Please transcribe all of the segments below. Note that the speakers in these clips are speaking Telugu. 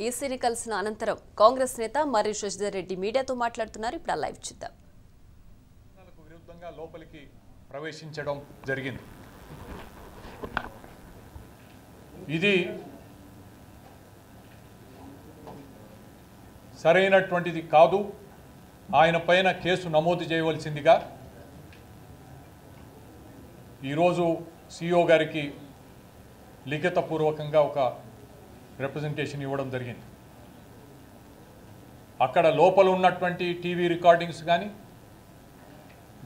ఈసీని కలిసిన అనంతరం కాంగ్రెస్ నేత మర్రి శశిధర్ రెడ్డి మీడియాతో మాట్లాడుతున్నారు. ఇప్పుడు లైవ్ చూద్దాం. విరుద్ధంగా లోపలికి ప్రవేశించడం జరిగింది. ఇది సరైనటువంటిది కాదు. ఆయన పైన కేసు నమోదు చేయవలసిందిగా ఈరోజు సిఇఓ గారికి లిఖితపూర్వకంగా ఒక రిప్రజెంటేషన్ ఇవ్వడం జరిగింది. అక్కడ లోపల ఉన్నటువంటి టీవీ రికార్డింగ్స్ కానీ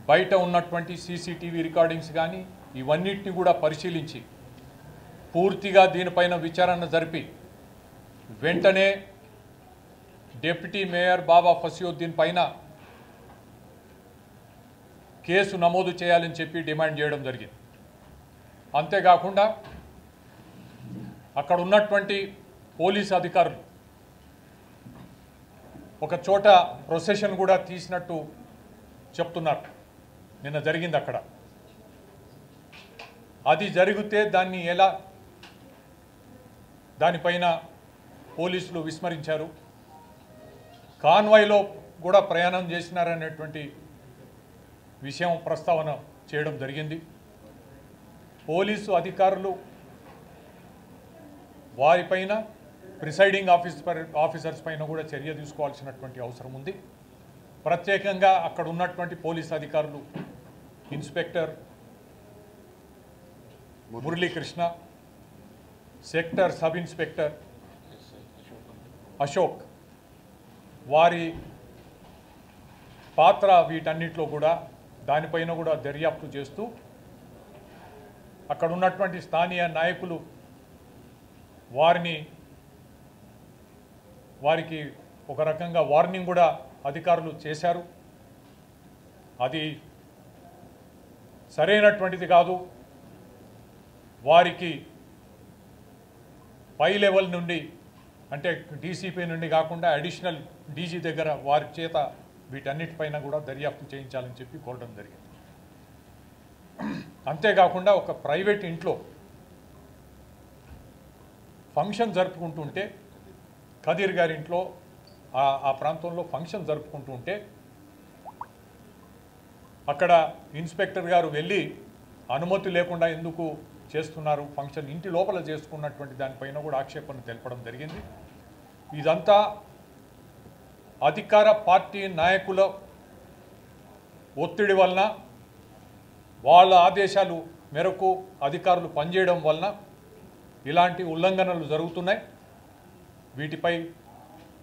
బయట ఉన్నటువంటి సీసీటీవీ రికార్డింగ్స్ కానీ ఇవన్నిటిని కూడా పరిశీలించి పూర్తిగా దీనిపైన విచారణ జరిపి వెంటనే డిప్యూటీ మేయర్ బాబా ఫసియుద్దీన్ పైన కేసు నమోదు చేయాలని చెప్పి డిమాండ్ చేయడం జరిగింది. అంతేకాకుండా అక్కడ ఉన్నటువంటి పోలీసు అధికారులు ఒక చోట ప్రొసెషన్ కూడా తీసినట్టు చెప్తున్నారు. నిన్న జరిగింది అక్కడ. అది జరిగితే దానిపైన పోలీసులు విస్మరించారు. కాన్వాయ్లో కూడా ప్రయాణం చేసినారనేటువంటి విషయం ప్రస్తావన చేయడం జరిగింది. పోలీసు అధికారులు వారిపైన ప్రిసైడింగ్ ఆఫీసర్స్ పైన కూడా చర్య తీసుకోవాల్సినటువంటి అవసరం ఉంది. ప్రత్యేకంగా అక్కడ ఉన్నటువంటి పోలీసు అధికారులు inspector Muralikrishna, sector sub inspector Ashok, వారి పాత్ర వీటన్నిటిలో కూడా దానిపైన కూడా దర్యాప్తు చేస్తూ అక్కడ ఉన్నటువంటి స్థానియ నాయకులు వారికి ఒక రకంగా వార్నింగ్ కూడా అధికారులు చేశారు. అది సరైనటువంటిది కాదు. వారికి పై లెవెల్ నుండి అంటే డీసీపీ నుండి కాకుండా అడిషనల్ డీజీ దగ్గర వారి చేత వీటన్నిటిపైన కూడా దర్యాప్తు చేయించాలని చెప్పి కోరడం జరిగింది. అంతేకాకుండా ఒక ప్రైవేట్ ఇంట్లో ఫంక్షన్ జరుపుకుంటుంటే ఖదీర్ గారి ఇంట్లో ఆ ప్రాంతంలో ఫంక్షన్ జరుపుకుంటుంటే అక్కడ ఇన్స్పెక్టర్ గారు వెళ్ళి అనుమతి లేకుండా ఎందుకు చేస్తున్నారు, ఫంక్షన్ ఇంటి లోపల చేసుకున్నటువంటి దానిపైన కూడా ఆక్షేపణ తెలపడం జరిగింది. ఇదంతా అధికార పార్టీ నాయకుల ఒత్తిడి వలన, వాళ్ళ ఆదేశాలు మేరకు అధికారులు పనిచేయడం వలన ఇలాంటి ఉల్లంఘనలు జరుగుతున్నాయి. వీటిపై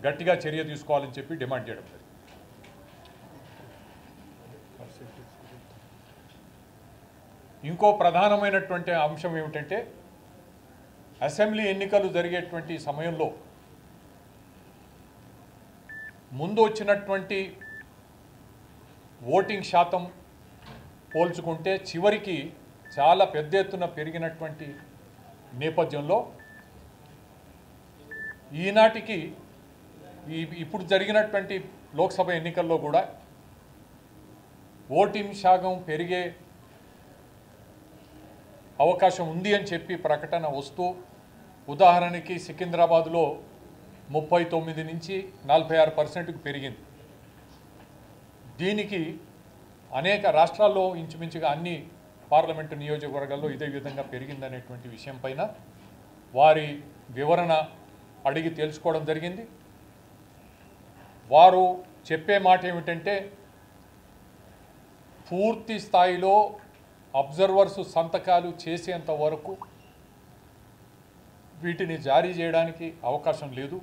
గట్టిగా చర్య తీసుకోవాలని చెప్పి డిమాండ్ చేయడం జరిగింది. ఇంకో ప్రధానమైనటువంటి అంశం ఏమిటంటే అసెంబ్లీ ఎన్నికలు జరిగేటువంటి సమయంలో ముందు వచ్చినటువంటి ఓటింగ్ శాతం పోల్చుకుంటే చివరికి చాలా పెద్ద ఎత్తున పెరిగినటువంటి నేపథ్యంలో ఈనాటికి ఇప్పుడు జరిగినటువంటి లోక్సభ ఎన్నికల్లో కూడా ఓటింగ్ శాతం పెరిగే అవకాశం ఉంది అని చెప్పి ప్రకటన వస్తూ, ఉదాహరణకి సికింద్రాబాద్లో 39 నుంచి 46%కు పెరిగింది. దీనికి అనేక రాష్ట్రాల్లో ఇంచుమించుగా అన్ని పార్లమెంటు నియోజకవర్గాల్లో ఇదే విధంగా పెరిగిందనేటువంటి విషయం పైన వారి వివరణ అడిగి తెలుసుకోవడం జరిగింది. వారు చెప్పే మాట ఏమిటంటే పూర్తి స్థాయిలో అబ్జర్వర్స్ సంతకాలు చేసేంత వరకు వీటిని జారీ చేయడానికి అవకాశం లేదు.